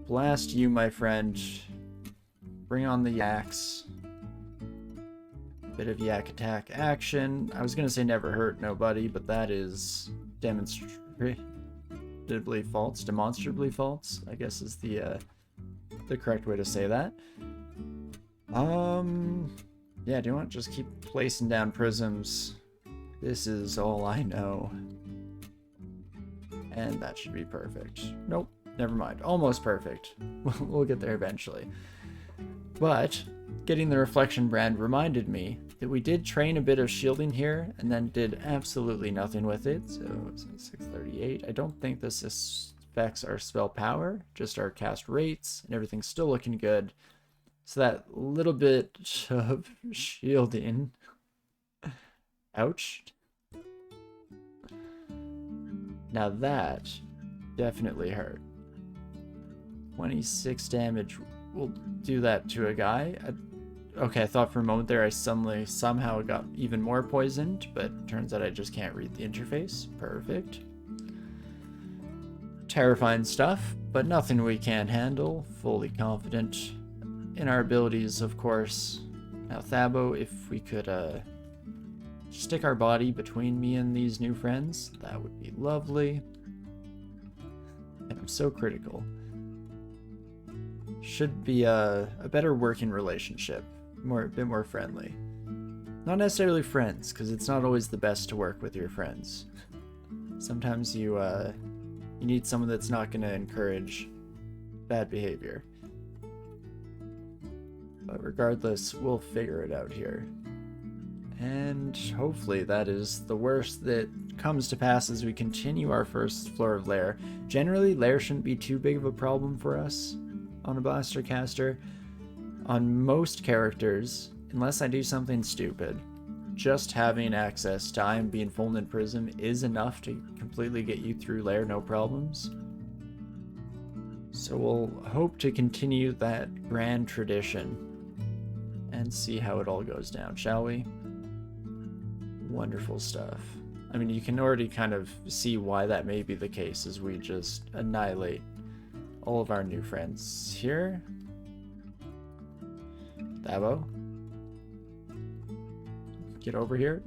blast you, my friend. Bring on the yaks. Bit of yak attack action. I was gonna say never hurt nobody, but that is demonstrably false, I guess is the correct way to say that. Yeah, do you want to just keep placing down prisms? This is all I know. And that should be perfect. Nope, never mind. Almost perfect. We'll get there eventually. But getting the reflection brand reminded me that we did train a bit of shielding here and then did absolutely nothing with it. So it's 638. I don't think this affects our spell power, just our cast rates, and everything's still looking good. So that little bit of shielding. Ouch. Now that definitely hurt. 26 damage will do that to a guy. Okay, I thought for a moment there I somehow got even more poisoned, but turns out I just can't read the interface. Perfect. Terrifying stuff, but nothing we can't handle. Fully confident in our abilities, of course. Now, Thabo, if we could stick our body between me and these new friends, that would be lovely. And I'm so critical. Should be a better working relationship, a bit more friendly. Not necessarily friends, because it's not always the best to work with your friends. Sometimes you need someone that's not going to encourage bad behavior. But regardless, we'll figure it out here. And hopefully that is the worst that comes to pass as we continue our first floor of lair. Generally, lair shouldn't be too big of a problem for us on a blaster caster. On most characters, unless I do something stupid, just having access to I Am Being Fulminant Prism is enough to completely get you through lair, no problems. So we'll hope to continue that grand tradition and see how it all goes down, shall we? Wonderful stuff. I mean, you can already kind of see why that may be the case as we just annihilate all of our new friends here. Thabo, get over here.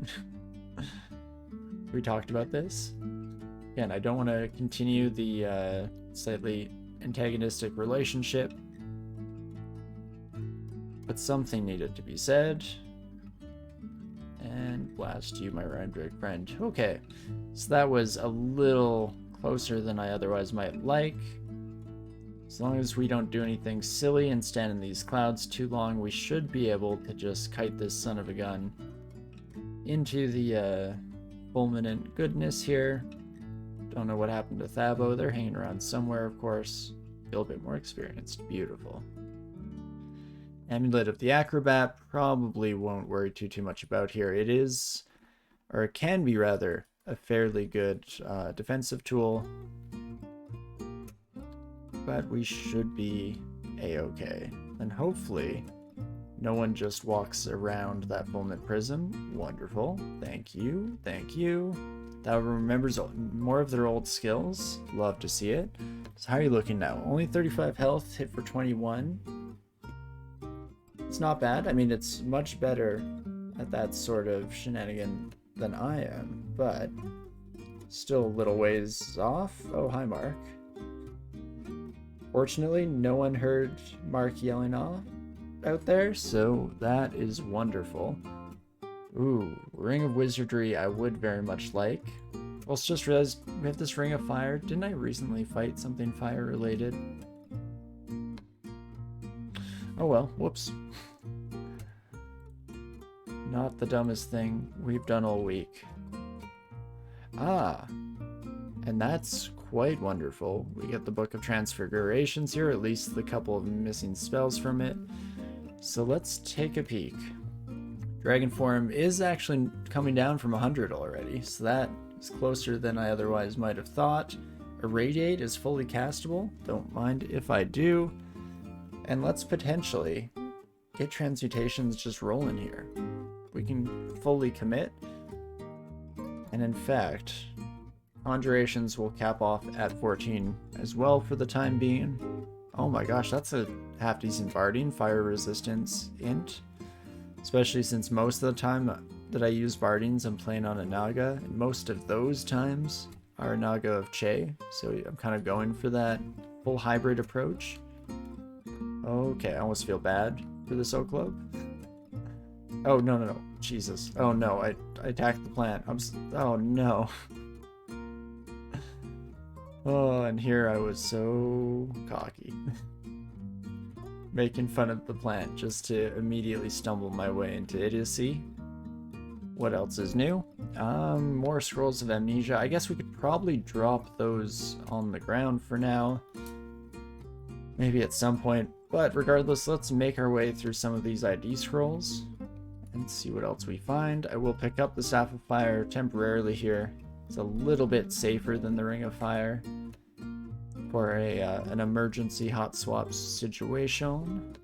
We talked about this. Again, I don't want to continue the slightly antagonistic relationship, but something needed to be said. And blast you, my Rhyme friend. Okay, so that was a little closer than I otherwise might like. As long as we don't do anything silly and stand in these clouds too long, we should be able to just kite this son of a gun into the fulminant goodness here. Don't know what happened to Thabo. They're hanging around somewhere, of course. Feel a bit more experienced. Beautiful. Amulet of the Acrobat, probably won't worry too much about here. It is, or it can be rather, a fairly good defensive tool. But we should be a-okay. And hopefully, no one just walks around that fulminant prism. Wonderful. Thank you. Thank you. That remembers more of their old skills. Love to see it. So how are you looking now? Only 35 health, hit for 21. It's not bad. I mean, it's much better at that sort of shenanigan than I am, but still a little ways off. Oh, hi, Mark. Fortunately, no one heard Mark yelling off out there, so that is wonderful. Ooh, Ring of Wizardry I would very much like. Also just realized we have this Ring of Fire. Didn't I recently fight something fire related? Oh well, whoops. Not the dumbest thing we've done all week. Ah, and that's quite wonderful. We get the Book of Transfigurations here, at least the couple of missing spells from it. So let's take a peek. Dragon Form is actually coming down from 100 already, so that is closer than I otherwise might have thought. Irradiate is fully castable, don't mind if I do. And let's potentially get transmutations just rolling here. We can fully commit. And in fact, Conjurations will cap off at 14 as well for the time being. Oh my gosh, that's a half decent barding, fire resistance int. Especially since most of the time that I use bardings, I'm playing on a Naga, and most of those times are Naga of Che, so I'm kind of going for that full hybrid approach. Okay, I almost feel bad for this Oak Club. Oh, no. Jesus. Oh no, I attacked the plant. Oh no. Oh, and here I was so cocky. Making fun of the plant just to immediately stumble my way into idiocy. What else is new? More Scrolls of Amnesia. I guess we could probably drop those on the ground for now. Maybe at some point. But regardless, let's make our way through some of these ID scrolls and see what else we find. I will pick up the Staff of Fire temporarily here. It's a little bit safer than the Ring of Fire for an emergency hot swap situation.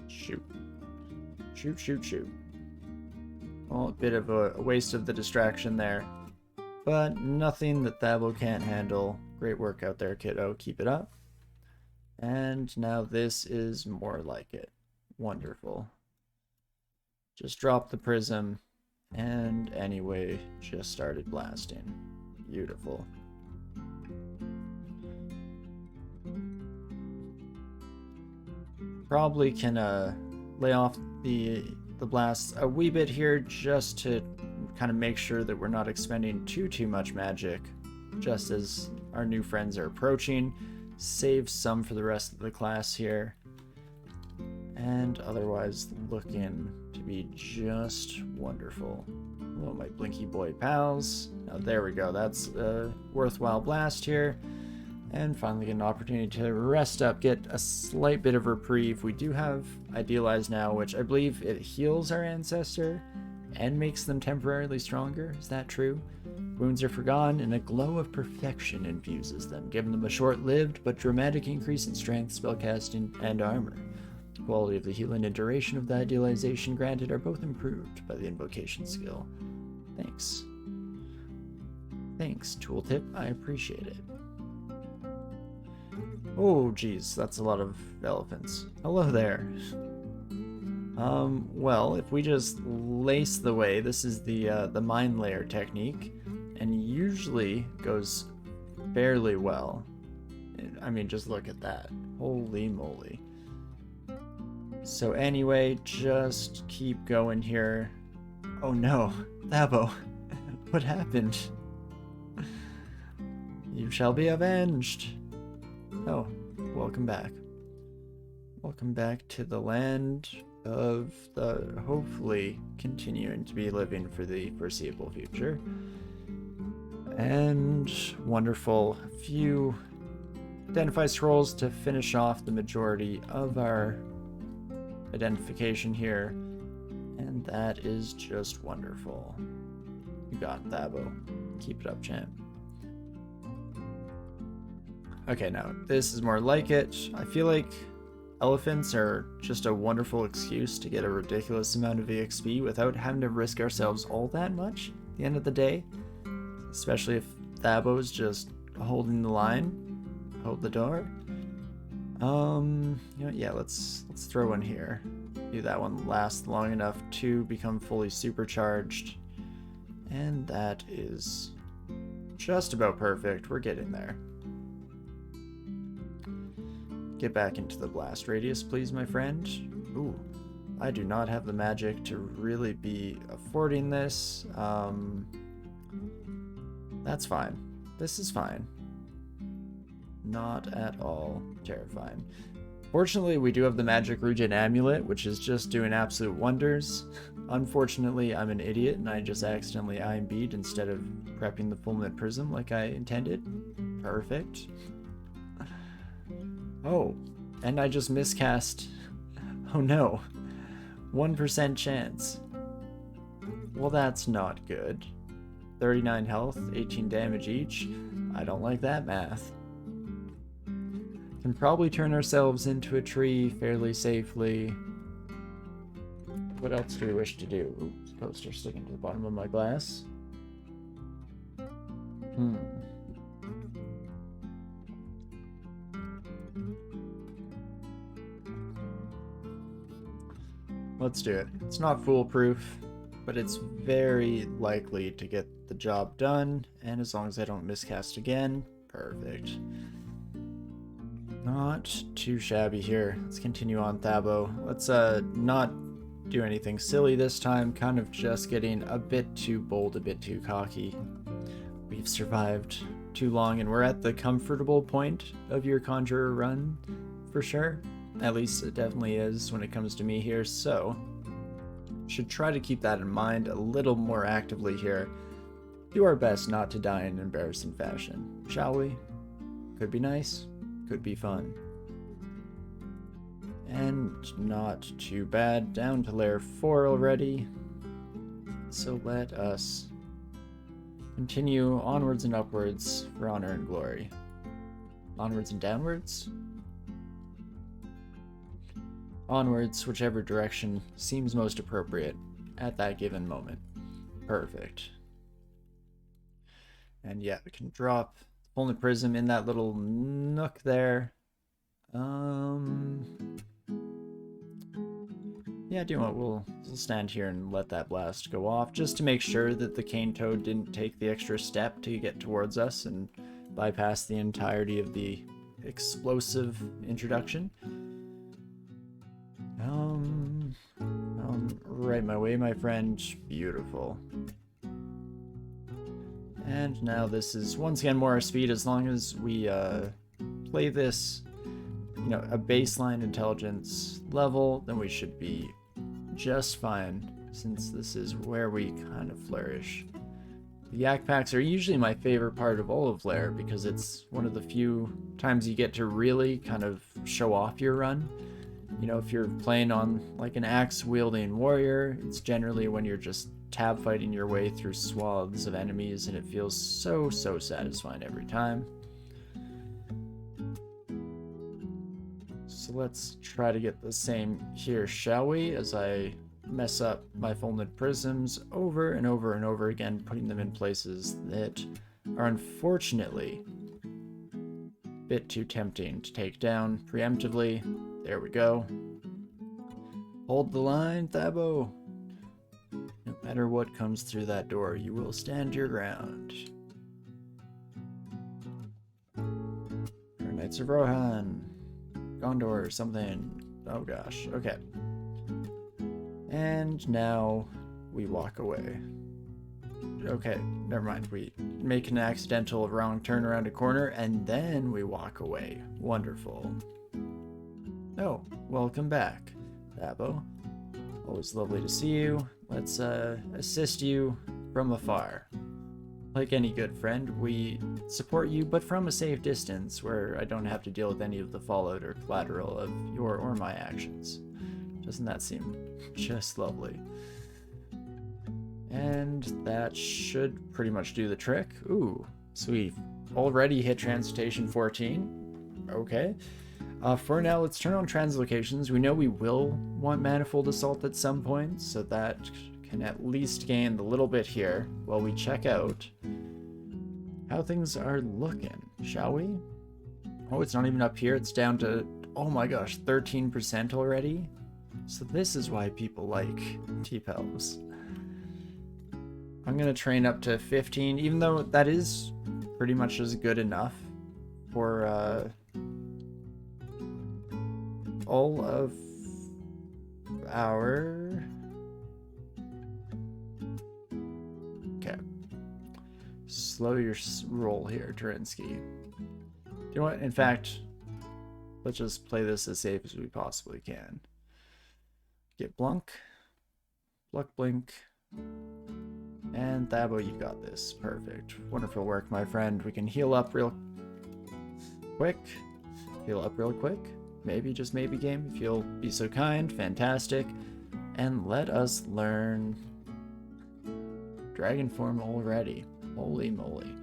Shoot. Shoot. Well, a bit of a waste of the distraction there, but nothing that Thabo can't handle. Great work out there, kiddo. Keep it up. And now this is more like it. Wonderful. Just dropped the prism, and anyway, just started blasting. Beautiful. Probably can lay off the blast a wee bit here just to kind of make sure that we're not expending too much magic just as our new friends are approaching. Save some for the rest of the class here, and otherwise looking to be just wonderful. Oh, my Blinky Boy pals. Now there we go, that's a worthwhile blast here. And finally get an opportunity to rest up, get a slight bit of reprieve. We do have Idealize now, which I believe it heals our ancestor and makes them temporarily stronger. Is that true? Wounds are forgone, and a glow of perfection infuses them, giving them a short-lived but dramatic increase in strength, spellcasting, and armor. The quality of the healing and duration of the idealization granted are both improved by the invocation skill. Thanks. Thanks, tooltip. I appreciate it. Oh, geez, that's a lot of elephants. Hello there. Well, if we just lace the way, this is the mine layer technique, and usually goes fairly well. I mean, just look at that. Holy moly. So anyway, just keep going here. Oh no, Thabo, what happened? You shall be avenged. Oh, welcome back. Welcome back to the land of the hopefully continuing to be living for the foreseeable future. And wonderful few identify scrolls to finish off the majority of our identification here. And that is just wonderful. You got it, Thabo. Keep it up, champ. Okay, now this is more like it. I feel like elephants are just a wonderful excuse to get a ridiculous amount of EXP without having to risk ourselves all that much at the end of the day. Especially if Thabo's just holding the line, hold the door. You know, yeah, let's throw one here. Do that one last long enough to become fully supercharged. And that is just about perfect. We're getting there. Get back into the blast radius, please, my friend. Ooh, I do not have the magic to really be affording this. That's fine. This is fine. Not at all terrifying. Fortunately, we do have the magic Regen Amulet, which is just doing absolute wonders. Unfortunately, I'm an idiot and I just accidentally IMB'd instead of prepping the Fulminant Prism like I intended. Perfect. Oh, and I just miscast. Oh no. 1% chance. Well, that's not good. 39 health, 18 damage each. I don't like that math. Can probably turn ourselves into a tree fairly safely. What else do we wish to do? Ooh, this poster sticking to the bottom of my glass. Let's do it. It's not foolproof, but it's very likely to get the job done, and as long as I don't miscast again, perfect. Not too shabby here. Let's continue on, Thabo. Let's not do anything silly this time, kind of just getting a bit too bold, a bit too cocky. We've survived too long, and we're at the comfortable point of your Conjurer run, for sure. At least it definitely is when it comes to me here, so should try to keep that in mind a little more actively here. Do our best not to die in embarrassing fashion, shall we? Could be nice, could be fun. And not too bad, down to layer 4 already. So let us continue onwards and upwards for honor and glory. Onwards and downwards? Onwards, whichever direction seems most appropriate at that given moment. Perfect. And yeah, we can drop the Fulminant Prism in that little nook there. Yeah, do you know what? We'll stand here and let that blast go off, just to make sure that the Cane Toad didn't take the extra step to get towards us and bypass the entirety of the explosive introduction. Right my way, my friend. Beautiful. And now this is once again more our speed, as long as we play this, you know, a baseline intelligence level, then we should be just fine, since this is where we kind of flourish. The yak packs are usually my favorite part of all of Lair, because it's one of the few times you get to really kind of show off your run. You know, if you're playing on like an axe-wielding warrior, it's generally when you're just tab fighting your way through swaths of enemies, and it feels so satisfying every time. So let's try to get the same here, shall we? As I mess up my Fulminant Prisms over and over and over again, putting them in places that are unfortunately a bit too tempting to take down preemptively. There we go. Hold the line, Thabo. No matter what comes through that door, you will stand your ground. Knights of Rohan. Gondor or something. Oh gosh. Okay. And now we walk away. Okay, never mind. We make an accidental wrong turn around a corner, and then we walk away. Wonderful. Oh, welcome back, Thabo. Always lovely to see you. Let's assist you from afar. Like any good friend, we support you, but from a safe distance, where I don't have to deal with any of the fallout or collateral of your or my actions. Doesn't that seem just lovely? And that should pretty much do the trick. Ooh, so we've already hit Transmutation 14. Okay. For now, let's turn on translocations. We know we will want Manifold Assault at some point, so that can at least gain the little bit here while we check out how things are looking, shall we? Oh, it's not even up here. It's down to, oh my gosh, 13% already. So this is why people like T-Pels. I'm gonna train up to 15, even though that is pretty much as good enough for all of our... Okay. Slow your roll here, Torinski. You know what? In fact, let's just play this as safe as we possibly can. Get Blunk, Pluck Blink, and Thabo, you got this. Perfect. Wonderful work, my friend. We can heal up real quick. Heal up real quick. Maybe, just maybe, game, if you'll be so kind. Fantastic. And let us learn Dragon Form already. Holy moly.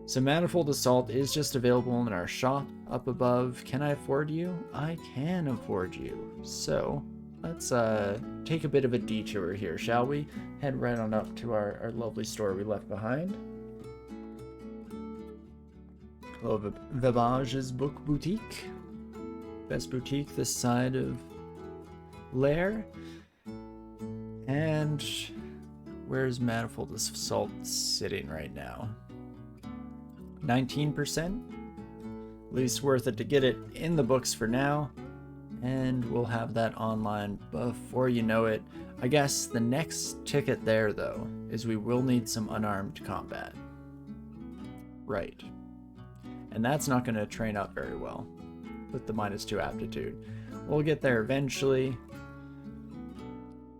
So Manifold Assault is just available in our shop up above. Can I afford you? I can afford you. So let's take a bit of a detour here, shall we? Head right on up to our lovely store we left behind. Hello, Vebage's Book Boutique. Best boutique this side of Lair. And where's Manifold Assault sitting right now? 19%? At least worth it to get it in the books for now. And we'll have that online before you know it. I guess the next ticket there, though, is we will need some unarmed combat. Right. And that's not going to train up very well with the -2 aptitude. We'll get there eventually,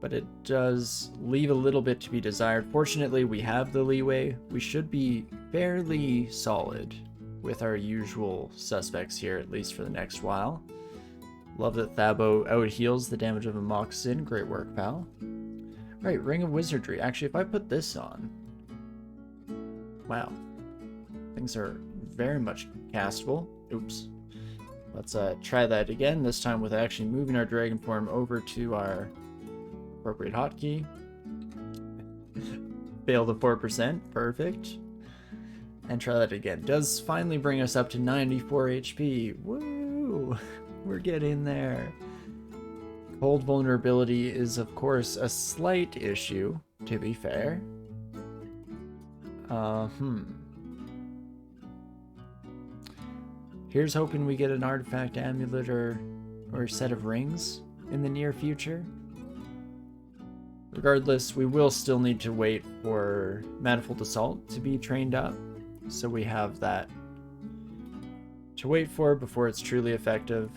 but it does leave a little bit to be desired. Fortunately, we have the leeway. We should be fairly solid with our usual suspects here, at least for the next while. Love that Thabo out-heals the damage of a moccasin. Great work, pal. Right, Ring of Wizardry. Actually, if I put this on... Wow. Things are very much castable. Oops. Let's try that again, this time with actually moving our dragon form over to our appropriate hotkey. Fail the 4%. Perfect. And try that again. Does finally bring us up to 94 HP. Woo! We're getting there. Cold vulnerability is, of course, a slight issue, to be fair. Here's hoping we get an artifact, amulet, or set of rings in the near future. Regardless, we will still need to wait for Manifold Assault to be trained up, so we have that to wait for before it's truly effective.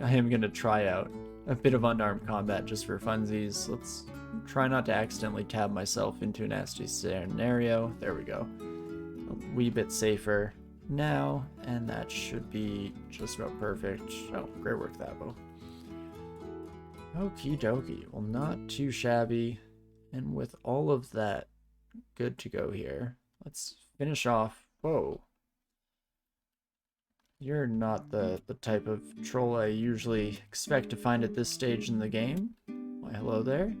I am going to try out a bit of unarmed combat just for funsies. Let's try not to accidentally tab myself into a nasty scenario. There we go. A wee bit safer now, and that should be just about perfect. Oh, great work, Thabo. Okie dokie. Well, not too shabby. And with all of that good to go here, let's finish off. Whoa. You're not the type of troll I usually expect to find at this stage in the game. Why, hello there.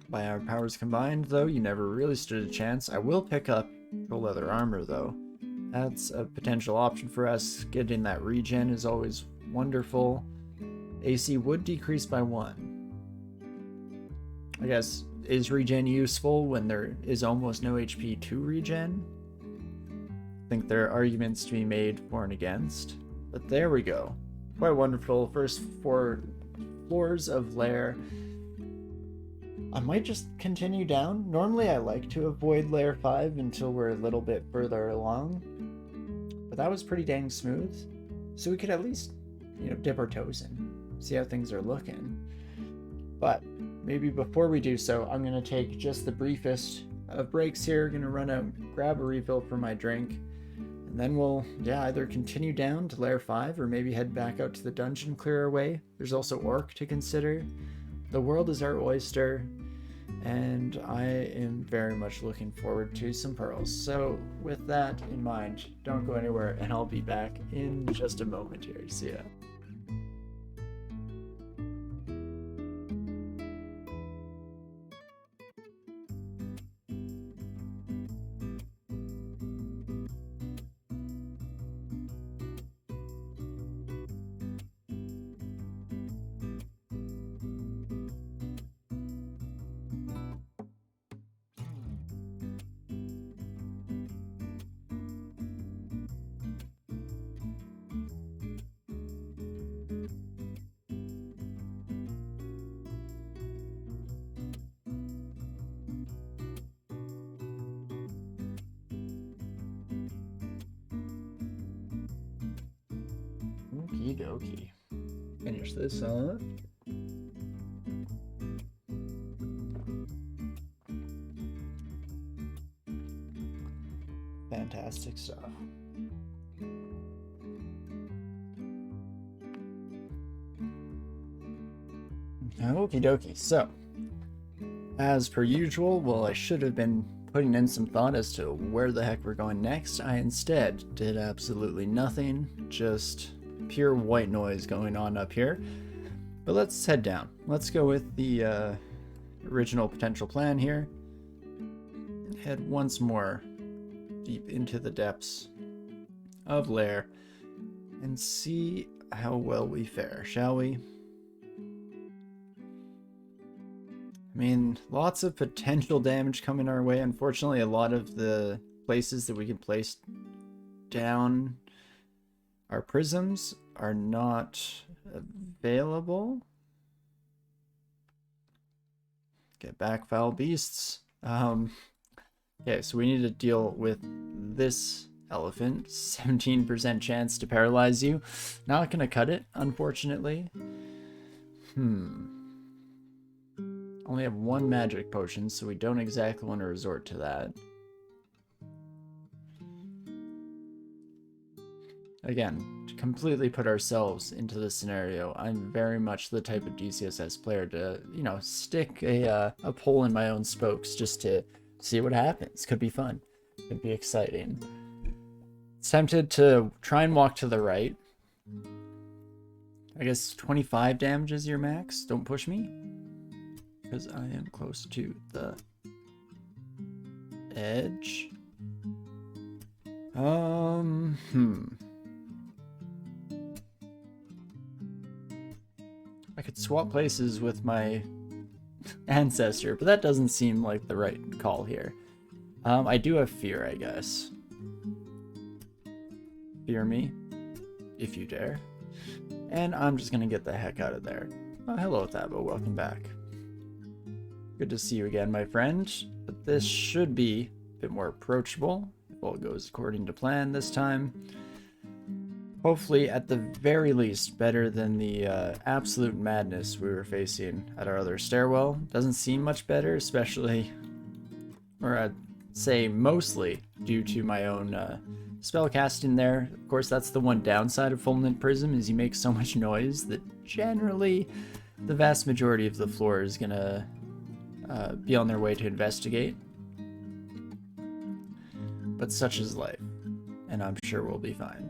By our powers combined, though, you never really stood a chance. I will pick up troll leather armor, though. That's a potential option for us. Getting that regen is always wonderful. AC would decrease by 1. I guess, is regen useful when there is almost no HP to regen? I think there are arguments to be made for and against, but there we go. Quite wonderful. First 4 floors of lair. I might just continue down. Normally I like to avoid lair 5 until we're a little bit further along, but that was pretty dang smooth. So we could at least, dip our toes in, see how things are looking. But maybe before we do so, I'm going to take just the briefest of breaks here. Going to run out, grab a refill for my drink, and then we'll, either continue down to lair 5 or maybe head back out to the dungeon, clear our way. There's also Orc to consider. The world is our oyster, and I am very much looking forward to some pearls. So with that in mind, don't go anywhere, and I'll be back in just a moment here. See ya. Okie dokie. Finish this off. Fantastic stuff. Okie dokie. So, as per usual, well, I should have been putting in some thought as to where the heck we're going next. I instead did absolutely nothing, just pure white noise going on up here. But let's head down. Let's go with the original potential plan here. Head once more deep into the depths of lair and see how well we fare, shall we? mean, lots of potential damage coming our way. Unfortunately, a lot of the places that we can place down our prisms are not available. Get back, foul beasts. Okay, so we need to deal with this elephant. 17% chance to paralyze you. Not gonna cut it, unfortunately. Only have one magic potion, so we don't exactly want to resort to that. Again, to completely put ourselves into this scenario, I'm very much the type of DCSS player to, you know, stick a pole in my own spokes just to see what happens. Could be fun. Could be exciting. It's tempted to try and walk to the right. I guess 25 damage is your max. Don't push me, because I am close to the edge. I could swap places with my ancestor, but that doesn't seem like the right call here. I do have fear, I guess. Fear me, if you dare. And I'm just gonna get the heck out of there. Oh, hello, Thabo. Welcome back. Good to see you again, my friend. But this should be a bit more approachable if all goes according to plan this time. Hopefully, at the very least, better than the absolute madness we were facing at our other stairwell. Doesn't seem much better, especially, or I'd say mostly, due to my own spell casting there. Of course, that's the one downside of Fulminant Prism, is you make so much noise that generally the vast majority of the floor is gonna be on their way to investigate. But such is life, and I'm sure we'll be fine.